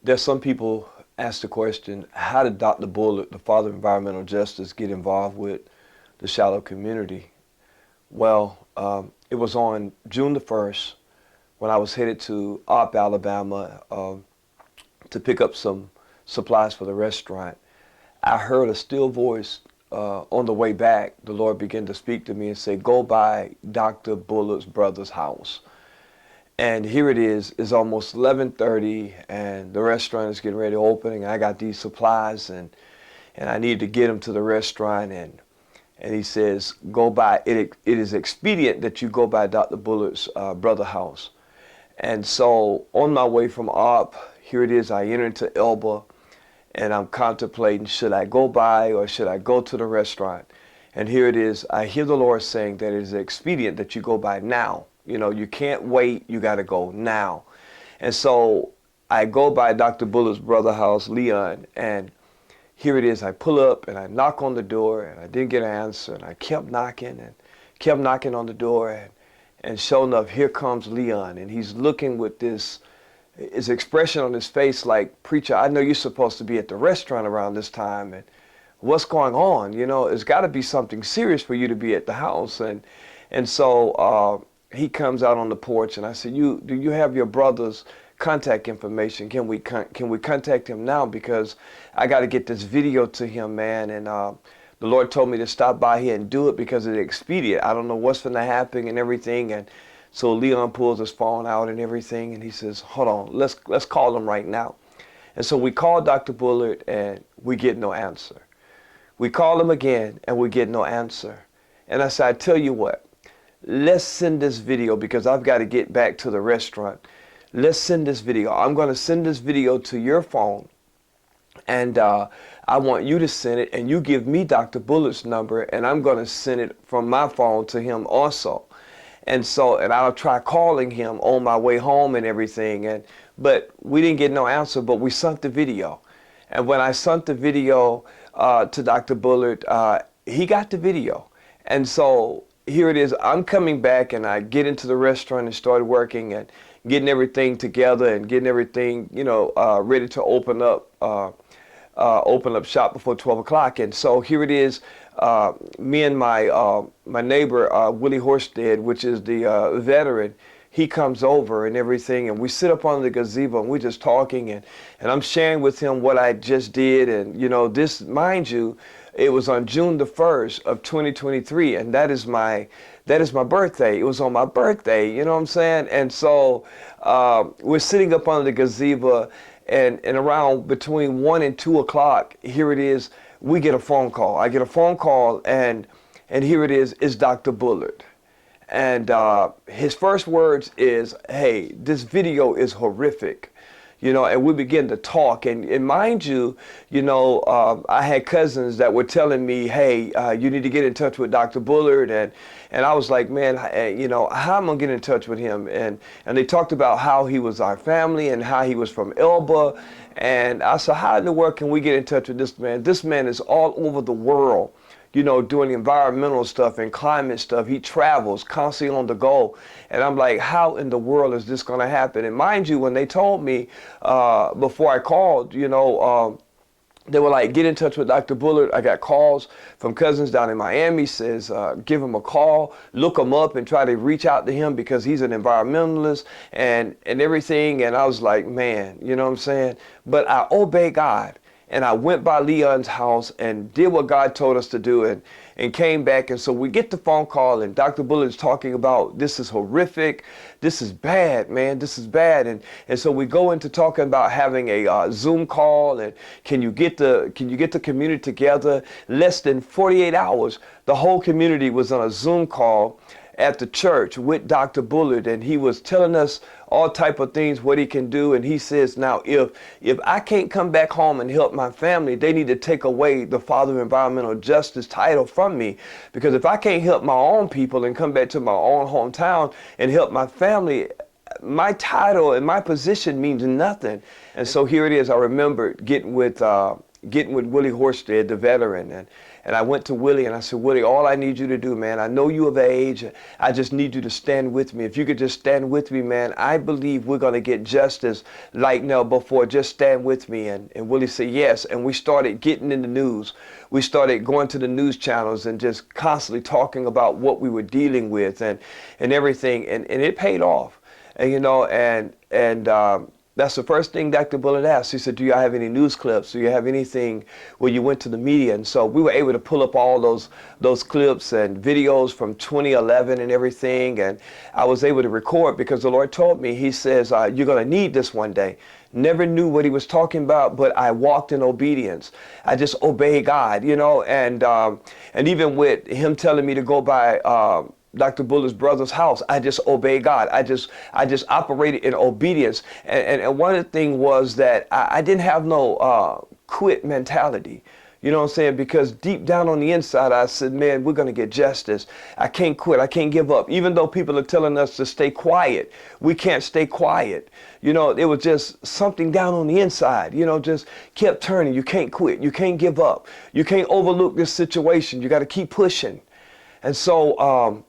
There's some people ask the question, how did Dr. Bullard, the father of environmental justice, get involved with the Shiloh community? Well, it was on June the 1st when I was headed to Elba, Alabama to pick up some supplies for the restaurant. I heard a still voice on the way back. The Lord began to speak to me and say, go by Dr. Bullard's brother's house. And here it is, it's almost 11:30 and the restaurant is getting ready to open, and I got these supplies and I need to get them to the restaurant, and he says, go by, it is expedient that you go by Dr. Bullard's brother's house. And so on my way from Elba, here it is, I enter into Elba, and I'm contemplating, should I go by or should I go to the restaurant? And here it is, I hear the Lord saying that it is expedient that you go by now. You know, you can't wait, you got to go now. And so I go by Dr. Bullard's brother's house, Leon, and here it is, I pull up and I knock on the door and I didn't get an answer, and I kept knocking on the door, and sure enough, here comes Leon, and he's looking with his expression on his face like, preacher, I know you're supposed to be at the restaurant around this time, and what's going on? You know, it's got to be something serious for you to be at the house. And so he comes out on the porch, and I said, do you have your brother's contact information? Can we contact him now, because I got to get this video to him, man. And the Lord told me to stop by here and do it because it's expedient. I don't know what's going to happen and everything. And so Leon pulls his phone out and everything, and he says, hold on, let's call him right now. And so we call Dr. Bullard, and we get no answer. We call him again, and we get no answer. And I said, I tell you what, let's send this video, because I've got to get back to the restaurant. Let's send this video. I'm going to send this video to your phone, and I want you to send it, and you give me Dr. Bullard's number, and I'm going to send it from my phone to him also. And I'll try calling him on my way home and everything. But we didn't get no answer, but we sent the video. And when I sent the video to Dr. Bullard, he got the video. And so here it is, I'm coming back, and I get into the restaurant and started working and getting everything together and getting everything, you know, ready to open up shop before 12 o'clock. And so here it is, me and my neighbor, Willie Horsted, which is the veteran, he comes over and everything, and we sit up on the gazebo and we're just talking, and I'm sharing with him what I just did. And, you know, this, mind you, it was on June the 1st of 2023, and that is my birthday. It was on my birthday, you know what I'm saying? And so we're sitting up on the gazebo, and around between 1 and 2 o'clock, here it is, we get a phone call. I get a phone call, and here it is, it's Dr. Bullard. And his first words is, hey, this video is horrific. You know, and we begin to talk, and mind you, you know, I had cousins that were telling me, hey, you need to get in touch with Dr. Bullard, and I was like, man, you know, how am I gonna get in touch with him? And they talked about how he was our family and how he was from Elba, and I said, how in the world can we get in touch with this man? This man is all over the world, you know, doing environmental stuff and climate stuff. He travels constantly on the go. And I'm like, how in the world is this going to happen? And mind you, when they told me before I called, you know, they were like, get in touch with Dr. Bullard. I got calls from cousins down in Miami, says, give him a call, look him up and try to reach out to him because he's an environmentalist and everything. And I was like, man, you know what I'm saying? But I obey God. And I went by Leon's house and did what God told us to do, and came back. And so we get the phone call, and Dr. Bullard's talking about, this is horrific. This is bad, man. This is bad. And so we go into talking about having a Zoom call, and can you get the community together? Less than 48 hours, the whole community was on a Zoom call at the church with Dr. Bullard, and he was telling us all type of things, what he can do. And he says, now, if I can't come back home and help my family, they need to take away the Father of Environmental Justice title from me. Because if I can't help my own people and come back to my own hometown and help my family, my title and my position means nothing. And so here it is, I remember getting with Willie Horsted, the veteran, And I went to Willie and I said, Willie, all I need you to do, man, I know you're of age. I just need you to stand with me. If you could just stand with me, man, I believe we're going to get justice like never before. Just stand with me. And Willie said, yes. And we started getting in the news. We started going to the news channels and just constantly talking about what we were dealing with and everything. And it paid off. And, you know, that's the first thing Dr. Bullard asked. He said, do you have any news clips? Do you have anything where you went to the media? And so we were able to pull up all those clips and videos from 2011 and everything. And I was able to record because the Lord told me, he says, you're going to need this one day. Never knew what he was talking about, but I walked in obedience. I just obeyed God, you know, and even with him telling me to go by Dr. Bullard's brother's house, I just obeyed God. I just operated in obedience. And one of the things was that I didn't have no quit mentality. You know what I'm saying? Because deep down on the inside, I said, man, we're going to get justice. I can't quit. I can't give up. Even though people are telling us to stay quiet, we can't stay quiet. You know, it was just something down on the inside, you know, just kept turning. You can't quit. You can't give up. You can't overlook this situation. You got to keep pushing. And so,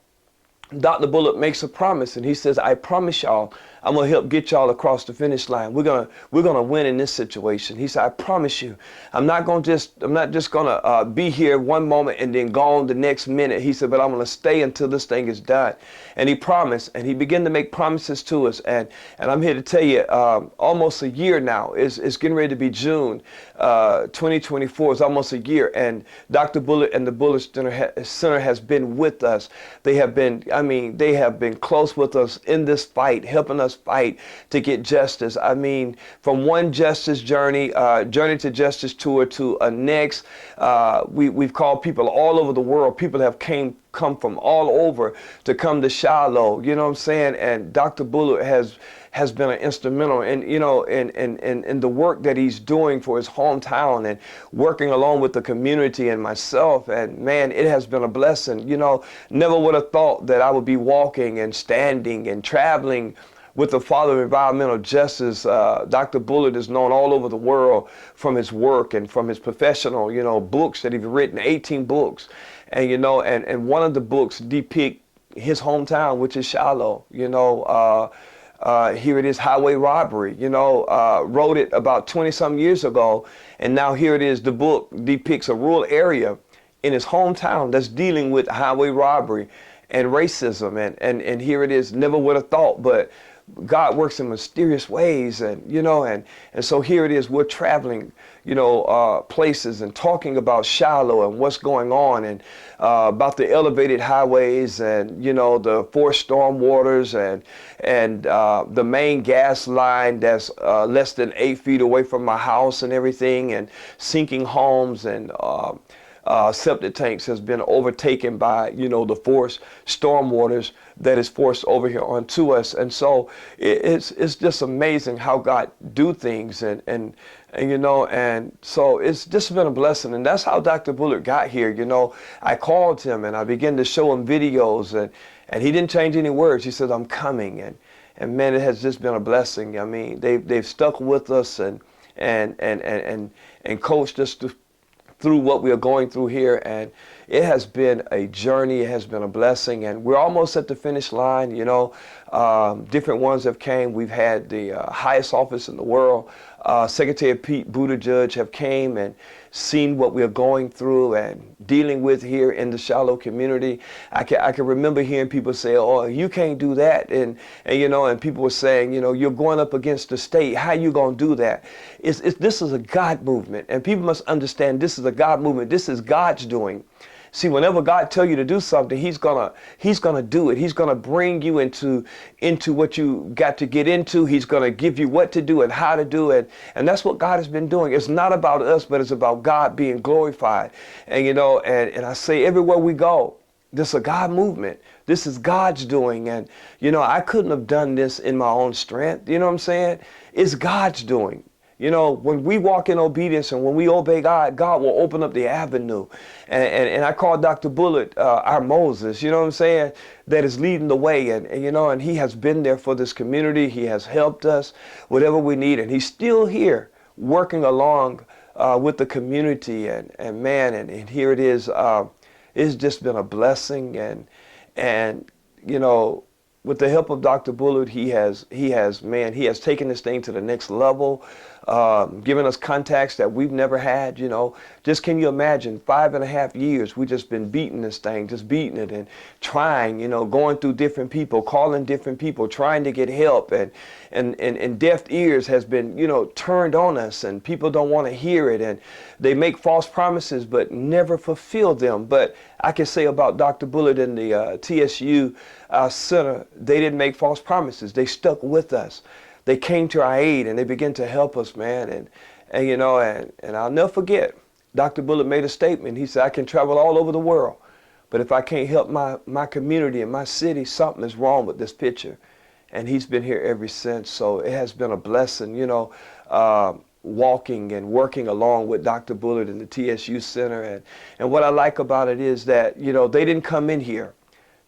Dr. Bullard makes a promise, and he says, I promise y'all, I'm going to help get y'all across the finish line. We're going to win in this situation. He said, I promise you, I'm not just going to be here one moment and then gone the next minute. He said, but I'm going to stay until this thing is done. And he promised, and he began to make promises to us. And I'm here to tell you, almost a year now. It's getting ready to be June 2024. It's almost a year. And Dr. Bullard and the Bullard Center has been with us. They have been close with us in this fight, helping us fight to get justice. I mean, from one justice journey to justice tour to a next, we've called people all over the world. People have come from all over to come to Shiloh, you know what I'm saying? And Dr. Bullard has been an instrumental in, you know, in the work that he's doing for his hometown and working along with the community and myself. And man, it has been a blessing. You know, never would have thought that I would be walking and standing and traveling with the father of environmental justice. Dr. Bullard is known all over the world from his work and from his professional, you know, books that he's written, 18 books. And, you know, and one of the books depict his hometown, which is Shiloh. You know, here it is, highway robbery, you know, wrote it about 20-some years ago. And now here it is, the book depicts a rural area in his hometown that's dealing with highway robbery and racism. And here it is, never would have thought, but God works in mysterious ways. And, you know, and so here it is, we're traveling, you know, places and talking about Shiloh and what's going on and about the elevated highways and, you know, the forced storm waters and the main gas line that's less than 8 feet away from my house and everything, and sinking homes, and septic tanks has been overtaken by, you know, the forced storm waters that is forced over here onto us. And so it's just amazing how God do things, and you know, and so it's just been a blessing. And that's how Dr. Bullard got here. You know, I called him and I began to show him videos, and he didn't change any words. He said, I'm coming. And man, it has just been a blessing. I mean, they've stuck with us and coached us through what we are going through here, and it has been a journey. It has been a blessing, and we're almost at the finish line. You know, different ones have came. We've had the highest office in the world, Secretary Pete Buttigieg, have came and seen what we are going through and dealing with here in the Shiloh community. I can remember hearing people say, "Oh, you can't do that," and you know, and people were saying, you know, you're going up against the state. How you gonna do that? This is a God movement, and people must understand this is a God movement. This is God's doing. See, whenever God tells you to do something, He's gonna do it. He's gonna bring you into what you got to get into. He's gonna give you what to do and how to do it. And that's what God has been doing. It's not about us, but it's about God being glorified. And you know, and I say everywhere we go, this is a God movement. This is God's doing. And you know, I couldn't have done this in my own strength. You know what I'm saying? It's God's doing. You know, when we walk in obedience and when we obey God, God will open up the avenue. And I call Dr. Bullard our Moses, you know what I'm saying, that is leading the way. And you know, and he has been there for this community. He has helped us, whatever we need. And he's still here working along with the community, and man, and here it is. It's just been a blessing, and you know, with the help of Dr. Bullard, he has taken this thing to the next level, giving us contacts that we've never had. You know, just can you imagine, 5.5 years we just been beating this thing, just beating it and trying, you know, going through different people, calling different people, trying to get help, and deaf ears has been, you know, turned on us, and people don't want to hear it, and they make false promises but never fulfill them. But I can say about Dr. Bullard and the TSU Center, they didn't make false promises. They stuck with us. They came to our aid, and they began to help us, man. And you know, and I'll never forget, Dr. Bullard made a statement. He said, I can travel all over the world, but if I can't help my community and my city, something is wrong with this picture. And he's been here ever since. So it has been a blessing, you know, walking and working along with Dr. Bullard and the TSU Center. And what I like about it is that, you know, they didn't come in here,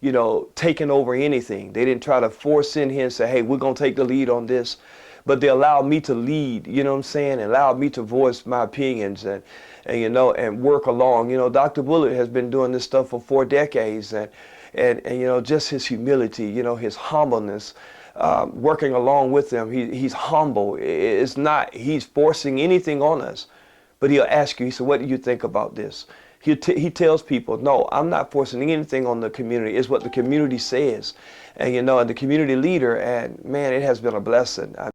you know, taking over anything. They didn't try to force in here and say, hey, we're going to take the lead on this. But they allowed me to lead, you know what I'm saying, and allowed me to voice my opinions and you know, and work along. You know, Dr. Bullard has been doing this stuff for 4 decades, and you know, just his humility, you know, his humbleness, working along with them. He's humble. It's not he's forcing anything on us, but he'll ask you, he said, what do you think about this? He tells people, no, I'm not forcing anything on the community. It's what the community says. And, you know, and the community leader, and man, it has been a blessing.